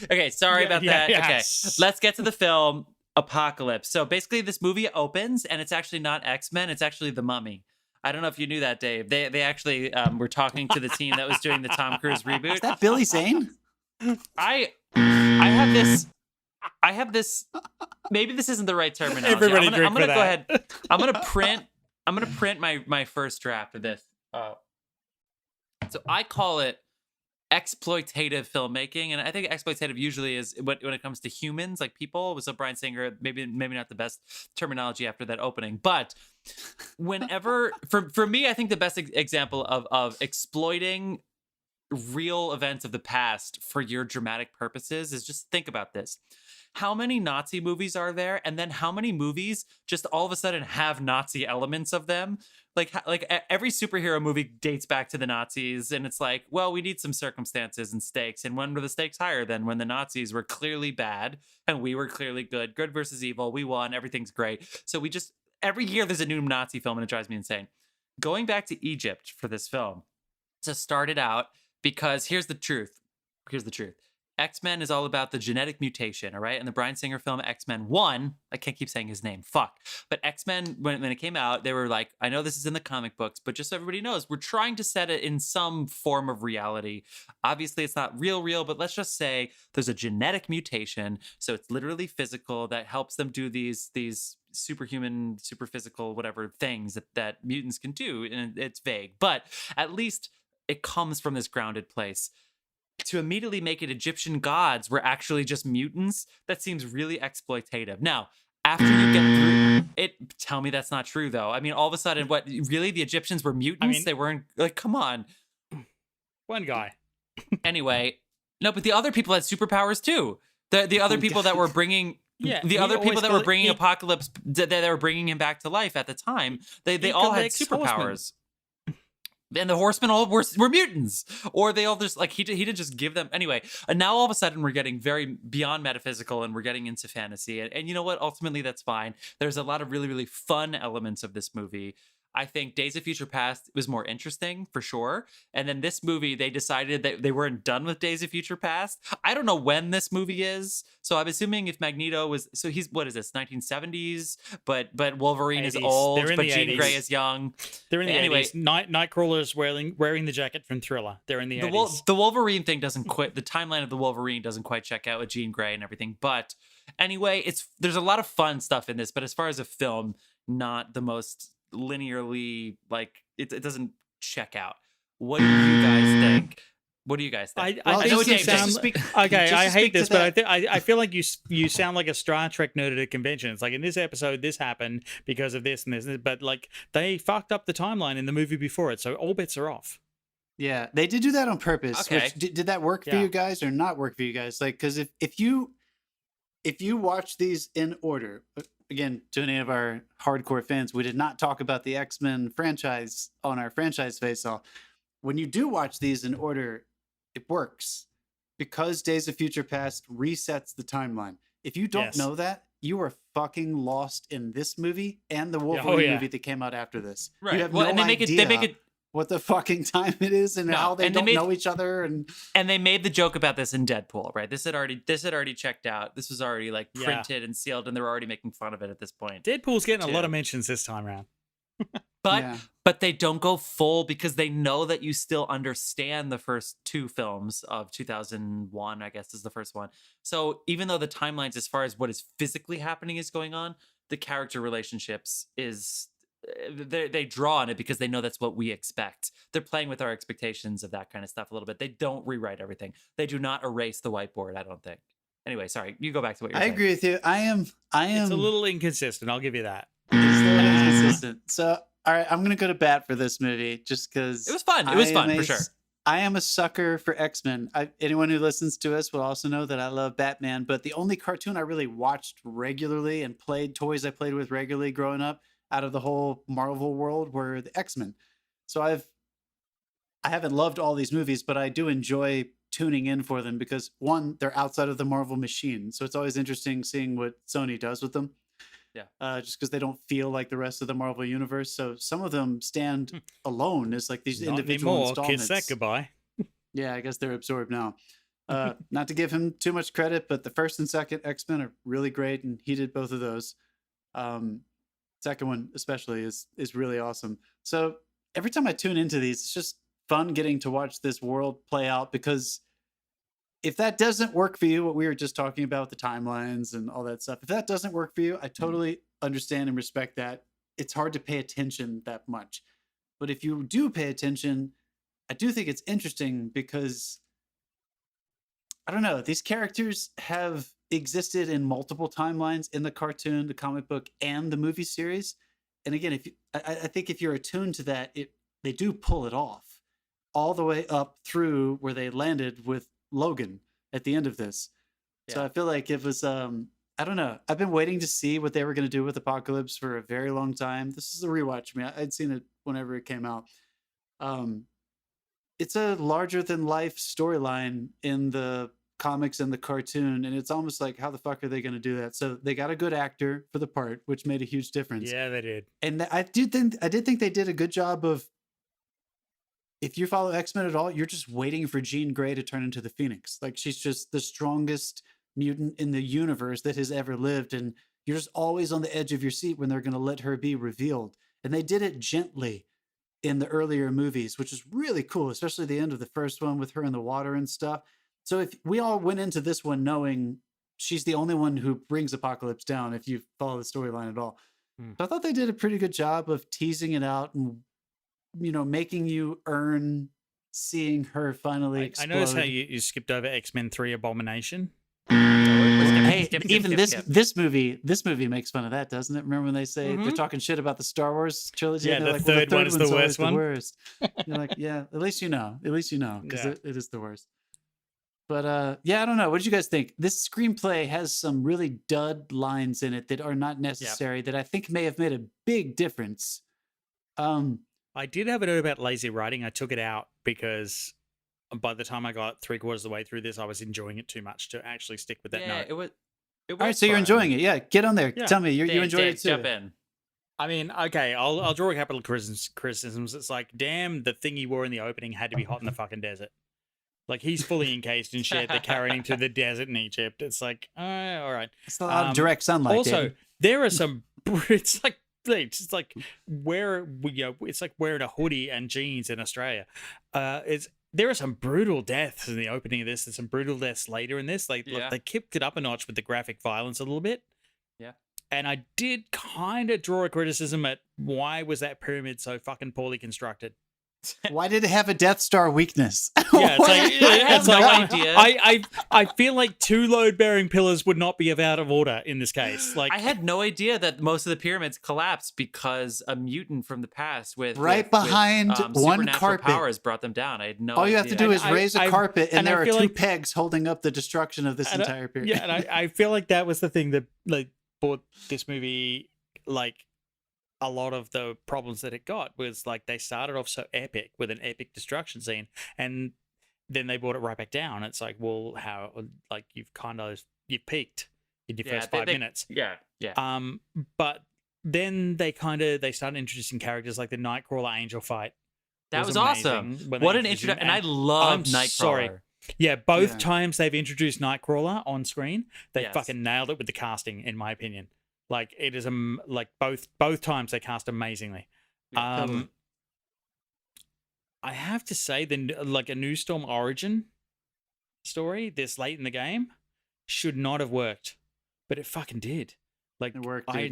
Okay, sorry about that. Okay, yes. let's get to the film Apocalypse. So basically, this movie opens, and it's actually not X-Men; it's actually The Mummy. I don't know if you knew that, Dave. They actually were talking to the team that was doing the Tom Cruise reboot. Is that Billy Zane? I have this. I have this. Maybe this isn't the right terminology. Everybody I'm drink gonna for go that. ahead. I'm gonna print my first draft of this. So I call it exploitative filmmaking, and I think exploitative usually is when it comes to humans, like people. So Bryan Singer, maybe not the best terminology after that opening, but whenever for me, I think the best example of exploiting real events of the past for your dramatic purposes is just think about this. How many Nazi movies are there? And then how many movies just all of a sudden have Nazi elements of them? Like every superhero movie dates back to the Nazis, and it's like, well, we need some circumstances and stakes. And when were the stakes higher than when the Nazis were clearly bad and we were clearly good? Good versus evil. We won. Everything's great. So we just every year there's a new Nazi film, and it drives me insane. Going back to Egypt for this film to start it out, because here's the truth. X-Men is all about the genetic mutation, all right? And the Bryan Singer film X-Men 1, I can't keep saying his name, fuck. But X-Men, when it came out, they were like, I know this is in the comic books, but just so everybody knows, we're trying to set it in some form of reality. Obviously, it's not real, but let's just say there's a genetic mutation, so it's literally physical, that helps them do these superhuman, super physical, whatever things that mutants can do, and it's vague. But at least it comes from this grounded place. To immediately make it Egyptian gods were actually just mutants, that seems really exploitative. Now, after you get through it, tell me that's not true, though. I mean, all of a sudden, what, really? The Egyptians were mutants? They weren't, like, come on. One guy. Anyway, no, but the other people had superpowers, too. The other people that were bringing... Yeah, the other people that were bringing Apocalypse, that they were bringing him back to life at the time, they all had superpowers. And the Horsemen all were mutants, or they all just like he didn't just give them anyway. And now all of a sudden we're getting very beyond metaphysical and we're getting into fantasy. And you know what? Ultimately, that's fine. There's a lot of really, really fun elements of this movie. I think Days of Future Past was more interesting for sure. And then this movie, they decided that they weren't done with Days of Future Past. I don't know when this movie is. So I'm assuming if Magneto was, so he's, what is this, 1970s? But Wolverine 80s. is old, but Jean 80s. Grey is young. They're in the anyway, 80s. Nightcrawler's wearing the jacket from Thriller. They're in the 80s. The Wolverine thing doesn't quit. The timeline of the Wolverine doesn't quite check out with Jean Grey and everything. But anyway, there's a lot of fun stuff in this. But as far as a film, not the most linearly, like it doesn't check out. What do you guys think? I think you sound okay. I hate this, but I feel like you sound like a Star Trek nerd at a convention. It's like in this episode, this happened because of this and this, but like they fucked up the timeline in the movie before it, so all bets are off. Yeah, they did do that on purpose. Okay. Which, did that work for you guys or not work for you guys? Like, because if you watch these in order. Again, to any of our hardcore fans, we did not talk about the X-Men franchise on our franchise face-off. When you do watch these in order, it works because Days of Future Past resets the timeline. If you don't know that, you are fucking lost in this movie and the Wolverine movie that came out after this. Right. You have no idea they make it what the fucking time it is and how they don't know each other. And they made the joke about this in Deadpool, right? This had already checked out. This was already like printed and sealed, and they were already making fun of it at this point. Deadpool's getting a lot of mentions this time around. But they don't go full because they know that you still understand the first two films of 2001, I guess is the first one. So even though the timelines as far as what is physically happening is going on, the character relationships is... They draw on it because they know that's what we expect. They're playing with our expectations of that kind of stuff a little bit. They don't rewrite everything. They do not erase the whiteboard, I don't think. Anyway, sorry, you go back to what you're saying. I agree with you. I am. It's a little inconsistent. I'll give you that. It's a little inconsistent. So, all right, I'm gonna go to bat for this movie just because it was fun. It was fun for sure. I am a sucker for X-Men. Anyone who listens to us will also know that I love Batman. But the only cartoon I really watched regularly and toys I played with regularly growing up out of the whole Marvel world were the X-Men. So I haven't loved all these movies, but I do enjoy tuning in for them because one, they're outside of the Marvel machine. So it's always interesting seeing what Sony does with them. Yeah. Just because they don't feel like the rest of the Marvel universe. So some of them stand alone as like these individual installments. Kiss that goodbye. Yeah, I guess they're absorbed now. Not to give him too much credit, but the first and second X-Men are really great, and he did both of those. Second one especially is really awesome. So every time I tune into these, it's just fun getting to watch this world play out, because if that doesn't work for you, what we were just talking about, the timelines and all that stuff, if that doesn't work for you, I totally understand and respect that. It's hard to pay attention that much. But if you do pay attention, I do think it's interesting because, I don't know, these characters have existed in multiple timelines in the cartoon, the comic book, and the movie series. And again, if you, I think if you're attuned to that, they do pull it off all the way up through where they landed with Logan at the end of this. Yeah. So I feel like it was I don't know. I've been waiting to see what they were going to do with Apocalypse for a very long time. This is a rewatch for me. I'd seen it whenever it came out. It's a larger than life storyline in the comics and the cartoon, and it's almost like, how the fuck are they going to do that? So they got a good actor for the part, which made a huge difference. Yeah, they did. And I did think they did a good job of, if you follow X-Men at all, you're just waiting for Jean Grey to turn into the Phoenix. Like, she's just the strongest mutant in the universe that has ever lived, and you're just always on the edge of your seat when they're going to let her be revealed. And they did it gently in the earlier movies, which is really cool, especially the end of the first one with her in the water and stuff. So if we all went into this one knowing she's the only one who brings Apocalypse down, if you follow the storyline at all. So I thought they did a pretty good job of teasing it out and, you know, making you earn seeing her finally explode. I noticed how you skipped over X-Men 3 Abomination. Hey, even this movie makes fun of that, doesn't it? Remember when they say they're talking shit about the Star Wars trilogy? Yeah, the like, third one is the worst one. You're like, yeah, at least you know, because it is the worst. But yeah, I don't know. What did you guys think? This screenplay has some really dud lines in it that are not necessary, that I think may have made a big difference. I did have a note about lazy writing. I took it out because by the time I got 3/4 of the way through this, I was enjoying it too much to actually stick with that note. It was all right, so you're enjoying it. Yeah, get on there. Yeah. Tell me, you enjoyed it too. Jump in. I mean, okay, I'll draw a couple of criticisms. It's like, damn, the thing he wore in the opening had to be hot in the fucking desert. Like, he's fully encased in shit. They're carrying him to the desert in Egypt. It's like, all right. It's a lot of direct sunlight. Also, there are some. It's like it's like wearing a hoodie and jeans in Australia. There are some brutal deaths in the opening of this, and some brutal deaths later in this. Like, they kicked it up a notch with the graphic violence a little bit. Yeah. And I did kind of draw a criticism at, why was that pyramid so fucking poorly constructed? Why did it have a Death Star weakness? Yeah, it's like, idea. I feel like 2 load-bearing pillars would not be out of order in this case. Like, I had no idea that most of the pyramids collapsed because a mutant from the past with behind one carpet powers brought them down. I had no idea. All you have to do is raise a carpet, and there are 2 pegs holding up the destruction of this entire pyramid. Yeah, and I feel like that was the thing that like brought this movie, like, a lot of the problems that it got was, like, they started off so epic with an epic destruction scene, and then they brought it right back down. It's like, well, how, like, you've peaked in your first 5 minutes. Yeah. But then they started introducing characters like the Nightcrawler Angel fight. That was awesome. What an introduction. And I love Nightcrawler. Sorry. Yeah, both times they've introduced Nightcrawler on screen, they fucking nailed it with the casting, in my opinion. Like, it is like both times they cast amazingly. Yeah, totally. I have to say, like, a New Storm origin story this late in the game should not have worked, but it fucking did. Like, it worked, I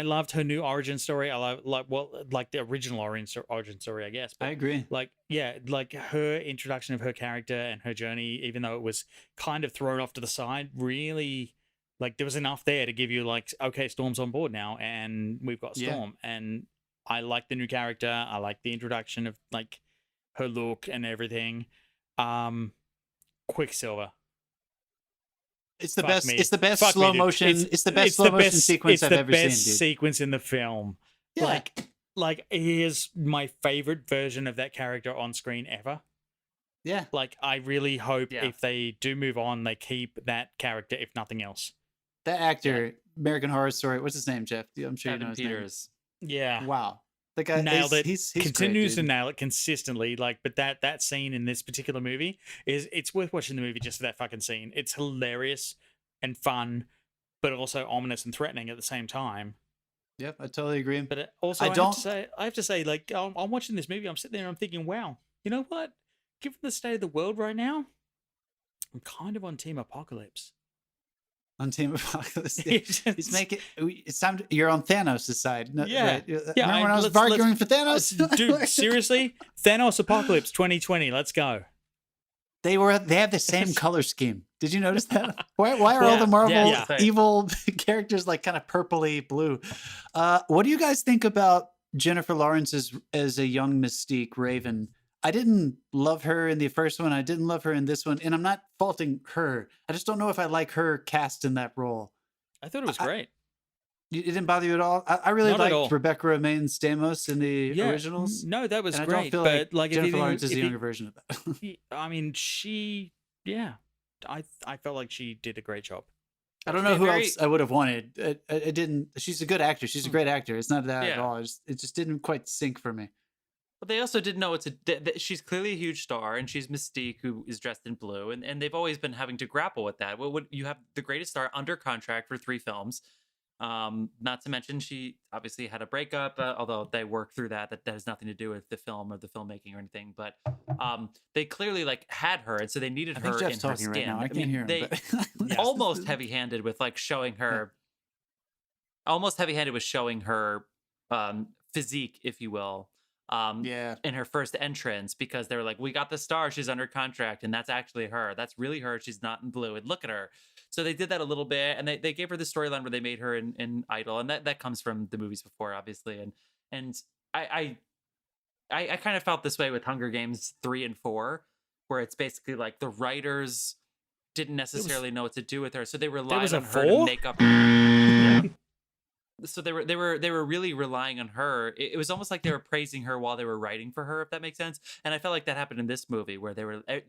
loved her new origin story. I like the original origin story, I guess. But, I agree. Like, yeah, like her introduction of her character and her journey, even though it was kind of thrown off to the side, really. Like, there was enough there to give you, like, okay, Storm's on board now, and we've got Storm. Yeah. And I like the new character. I like the introduction of, like, her look and everything. Quicksilver. It's the best. It's the best slow motion. It's the best slow motion sequence I've ever seen. It's the best sequence in the film. Yeah. Like, he is my favorite version of that character on screen ever. Yeah. Like, I really hope if they do move on, they keep that character, if nothing else. That actor, American Horror Story, what's his name, Jeff? I'm sure you know his Peters. name. Yeah. Wow. The guy nailed it. He's continues great, to nail it consistently. Like, but that scene in this particular movie it's worth watching the movie just for that fucking scene. It's hilarious and fun, but also ominous and threatening at the same time. Yep, I totally agree. But also, I have to say, like, I'm watching this movie. I'm sitting there and I'm thinking, wow, you know what? Given the state of the world right now, I'm kind of on Team Apocalypse. On Team Apocalypse, he's making. It's time. You're on Thanos' side. No, yeah, right? Yeah. Remember when I was arguing for Thanos? Dude, seriously, Thanos Apocalypse 2020. Let's go. They have the same color scheme. Did you notice that? Why are all the Marvel evil characters like kind of purpley blue? What do you guys think about Jennifer Lawrence as a young Mystique Raven? I didn't love her in the first one. I didn't love her in this one, and I'm not faulting her. I just don't know if I like her cast in that role. I thought it was great. It didn't bother you at all? I really liked Rebecca Romaine Stamos in the originals. No, that was and great. I don't feel but like Jennifer Lawrence is a younger version of that. I mean, I felt like she did a great job. I don't know who else I would have wanted. I didn't. She's a good actor. She's a great actor. It's not that at all. It just didn't quite sync for me. But they also didn't know she's clearly a huge star, and she's Mystique, who is dressed in blue, and they've always been having to grapple with that. Well, you have the greatest star under contract for 3 films. Not to mention she obviously had a breakup, although they worked through that has nothing to do with the film or the filmmaking or anything. But they clearly like had her, and so they needed her in her skin. Right now. I can't hear him. They almost heavy-handed with like showing her, almost heavy-handed with showing her physique, if you will. In her first entrance, because they were like, we got the star, she's under contract, and that's actually her. That's really her. She's not in blue, and look at her. So they did that a little bit, and they gave her the storyline where they made her in Idol, and that comes from the movies before, obviously. And I kind of felt this way with Hunger Games 3 and 4, where it's basically like the writers didn't necessarily know what to do with her, so they relied on her to make up. So they were really relying on her. It was almost like they were praising her while they were writing for her, if that makes sense. And I felt like that happened in this movie, where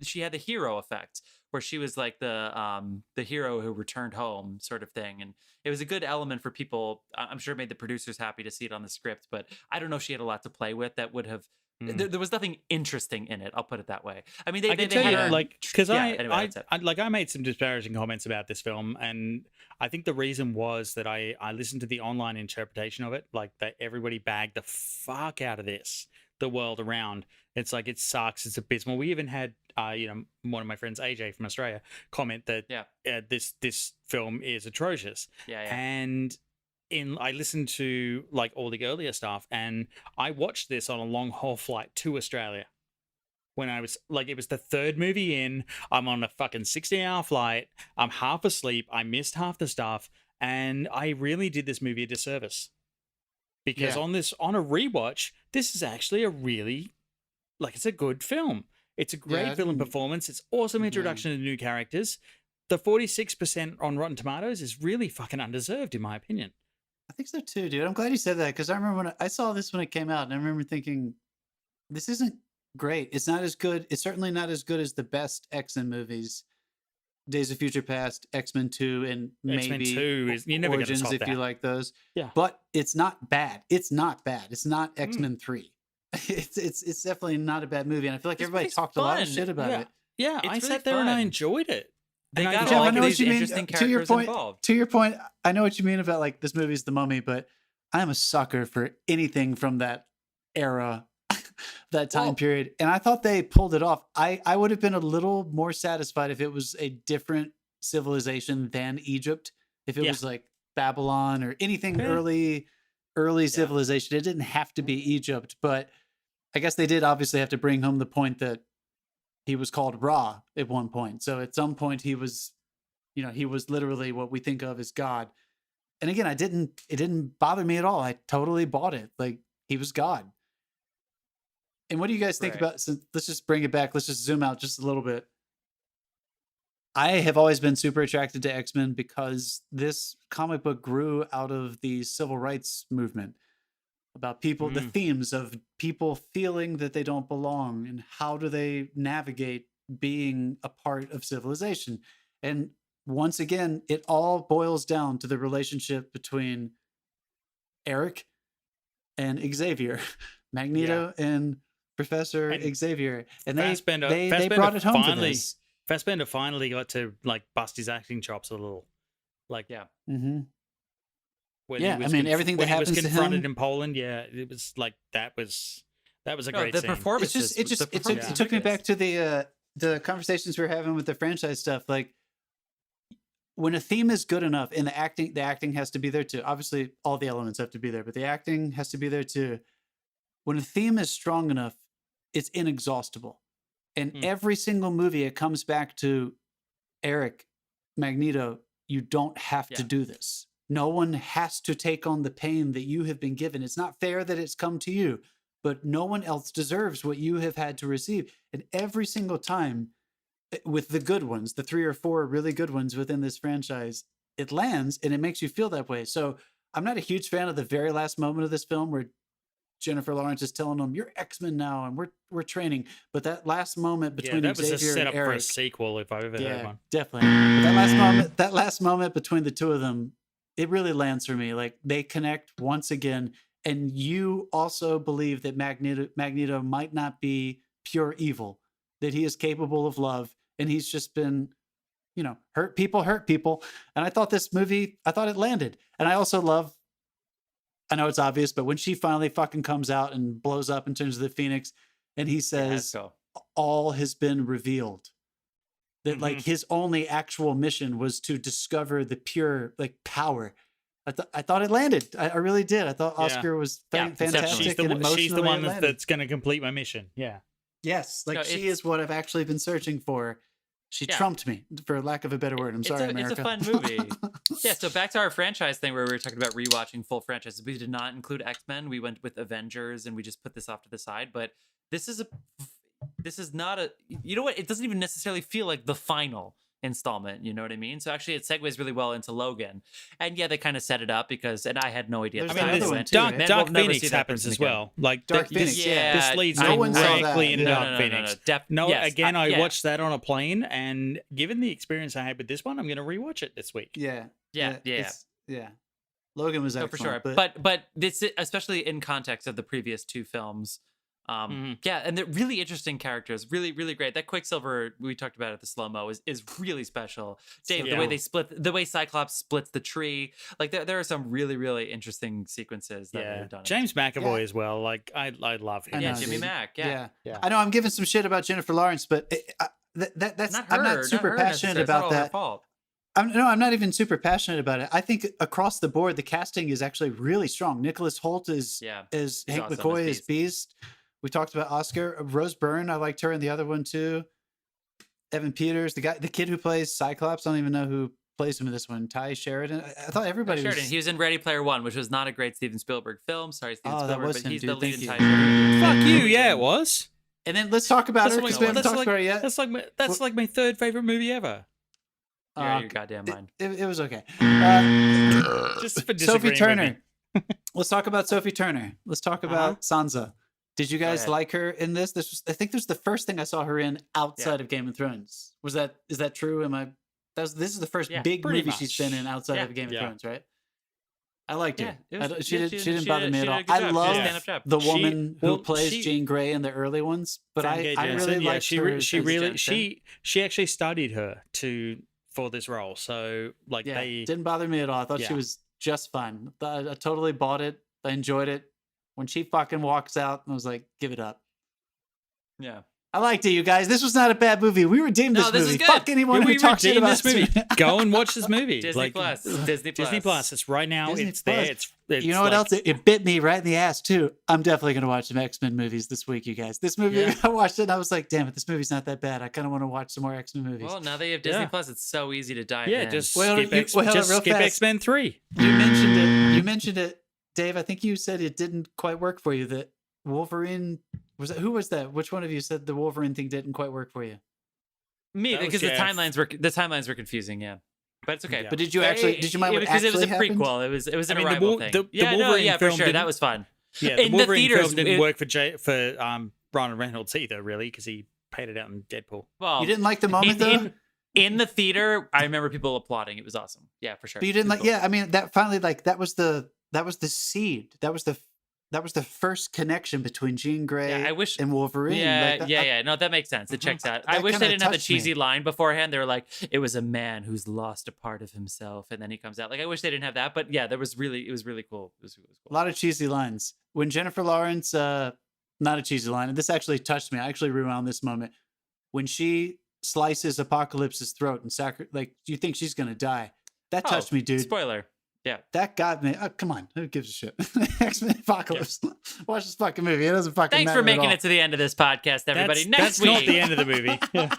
she had the hero effect, where she was like the hero who returned home, sort of thing. And it was a good element for people. I'm sure it made the producers happy to see it on the script, but I don't know if she had a lot to play with that would have. There was nothing interesting in it. I'll put it that way. I mean, they tell you, like, because I made some disparaging comments about this film, and I think the reason was that I listened to the online interpretation of it, like that everybody bagged the fuck out of this, the world around. It's like, it sucks, it's abysmal. We even had one of my friends, AJ from Australia, comment that this film is atrocious. And I listened to like all the earlier stuff, and I watched this on a long haul flight to Australia when I was like, it was the 3rd movie in. I'm on a fucking 60-hour flight. I'm half asleep. I missed half the stuff, and I really did this movie a disservice because on a rewatch, this is actually a really it's a good film. It's a great villain performance. It's awesome introduction to new characters. The 46% on Rotten Tomatoes is really fucking undeserved, in my opinion. I think so too, dude. I'm glad you said that, because I remember when I saw this when it came out, and I remember thinking, this isn't great. It's not as good. It's certainly not as good as the best X-Men movies, Days of Future Past, X-Men 2, and maybe X-Men 2 is, you're never Origins, if you like those. Yeah. But it's not bad. It's not bad. It's not X-Men 3. It's definitely not a bad movie, and I feel like everybody talked a lot of shit about it. Yeah, I sat there and I enjoyed it. They got all these interesting characters involved. To your point, I know what you mean about like this movie's The Mummy, but I'm a sucker for anything from that era, that time period. And I thought they pulled it off. I would have been a little more satisfied if it was a different civilization than Egypt. If it was like Babylon or anything early civilization. It didn't have to be Egypt, but I guess they did obviously have to bring home the point that he was called Ra at one point. So at some point he was literally what we think of as God. And again, it didn't bother me at all. I totally bought it. Like, he was God. And what do you guys think about, so let's just bring it back. Let's just zoom out just a little bit. I have always been super attracted to X-Men because this comic book grew out of the civil rights movement, about people, the themes of people feeling that they don't belong and how do they navigate being a part of civilization. And once again, it all boils down to the relationship between Eric and Xavier, Magneto and Professor Xavier, and they brought it home for this. Fassbender finally got to like bust his acting chops a little, like Mm-hmm. I mean, everything that happens was confronted to him in Poland, it was like that was a great the scene. performance. It took me back to the conversations we were having with the franchise stuff. Like when a theme is good enough, and the acting has to be there too. Obviously, all the elements have to be there, but the acting has to be there too. When a theme is strong enough, it's inexhaustible. And every single movie, it comes back to Eric, Magneto, you don't have to do this. No one has to take on the pain that you have been given. It's not fair that it's come to you, but no one else deserves what you have had to receive. And every single time, with the good ones, the 3 or 4 really good ones within this franchise, it lands and it makes you feel that way. So I'm not a huge fan of the very last moment of this film where Jennifer Lawrence is telling them, "You're X-Men now, and we're training." But that last moment between that was Xavier a setup and Eric, for a sequel, if I've ever heard one. definitely. But that last moment between the two of them, it really lands for me. Like they connect once again, and you also believe that Magneto might not be pure evil, that he is capable of love, and he's just been, hurt people. And I thought this movie, it landed, and I also love. I know it's obvious, but when she finally fucking comes out and blows up in terms of the Phoenix, and he says, all has been revealed. That like his only actual mission was to discover the pure like power. I thought it landed. I really did. I thought Oscar was fantastic and emotionally. She's the one that's going to complete my mission. Yeah. Yes, like she is what I've actually been searching for. She trumped me, for lack of a better word. I'm sorry, America. It's a fun movie. So back to our franchise thing where we were talking about rewatching full franchises. We did not include X-Men. We went with Avengers, and we just put this off to the side. But this is not a. You know what? It doesn't even necessarily feel like the final installment. You know what I mean? So actually, it segues really well into Logan. And they kind of set it up and I had no idea. Dark Phoenix happens as well. Like Dark Phoenix. This leads directly into Dark Phoenix. Again, I watched that on a plane, and given the experience I had with this one, I'm going to rewatch it this week. Yeah. Logan was excellent, for sure. But this, especially in context of the previous 2 films. And they're really interesting characters, really, really great. That Quicksilver we talked about at the slow-mo is really special. Dave, the way Cyclops splits the tree, like there are some really, really interesting sequences that are done. James McAvoy as well. Like I love him. Jimmy Mack. Yeah. I know I'm giving some shit about Jennifer Lawrence, but that's not her, I'm not super passionate about that. I'm not even super passionate about it. I think across the board, the casting is actually really strong. Nicholas Hoult is Hank McCoy is Beast. We talked about Oscar. Rose Byrne, I liked her in the other one too. Evan Peters, the kid who plays Cyclops, I don't even know who plays him in this one. Ty Sheridan. I thought everybody was... He was in Ready Player One, which was not a great Steven Spielberg film. Sorry, Steven Spielberg, but he's the lead in Ty Sheridan. Fuck you, it was. And then let's talk about her, because we haven't talked about it yet. That's like my 3rd favorite movie ever. You're your goddamn mind. It was okay. Just for Sophie Turner. Let's talk about Sophie Turner. Let's talk about Sansa. Did you guys like her in this? I think this was the first thing I saw her in outside of Game of Thrones. Is that true? This is the first big movie she's been in outside of Game of Thrones, right? I liked her. She didn't bother me at all. I love the woman who plays Jean Grey in the early ones, but I really liked her. She actually studied her for this role, so like didn't bother me at all. I thought she was just fine. I totally bought it. I enjoyed it. When she fucking walks out, I was like, give it up. Yeah. I liked it, you guys. This was not a bad movie. We redeemed this movie. Is good. Fuck anyone who talks shit about this movie. Go and watch this movie. Disney Plus. It's right now. Disney it's Plus. there. It's you know what else? It bit me right in the ass, too. I'm definitely going to watch some X-Men movies this week, you guys. This movie, I watched it and I was like, damn it, this movie's not that bad. I kind of want to watch some more X-Men movies. Well, now that you have Disney Plus, it's so easy to dive in. Yeah, just skip X-Men 3. You mentioned it, Dave. I think you said it didn't quite work for you. That Wolverine... Who was that? Which one of you said the Wolverine thing didn't quite work for you? Me, because the timelines were confusing. Yeah, but it's okay. Yeah. But did you mind what because actually it was a happened? prequel. It was an arrival thing. The Wolverine for sure. That was fun. Yeah, the Wolverine film didn't work for Ryan Reynolds either, really, because he paid it out in Deadpool. Well, you didn't like the moment though. In the theater, I remember people applauding. It was awesome. Yeah, for sure. But you didn't like. Yeah, I mean that finally that was the seed. That was the that was the first connection between Jean Grey Yeah, I wish- and Wolverine. Yeah, Like, yeah. No, that makes sense. It checks out. I that wish they kinda didn't have the touched me. cheesy line beforehand. They were like, "It was a man who's lost a part of himself," and then he comes out. Like, I wish they didn't have that. But yeah, it was really cool. It was A cool. lot of cheesy lines. When Jennifer Lawrence, not a cheesy line, and this actually touched me. I actually rewound this moment. When she slices Apocalypse's throat and like, you think she's going to die. That touched me, dude. Spoiler. Yeah. That got me. Oh, come on. Who gives a shit? X-Men Apocalypse. Watch this fucking movie. It doesn't fucking Thanks matter for making at all. it to the end of this podcast, everybody. That's Next week. not the end of the movie. Yeah.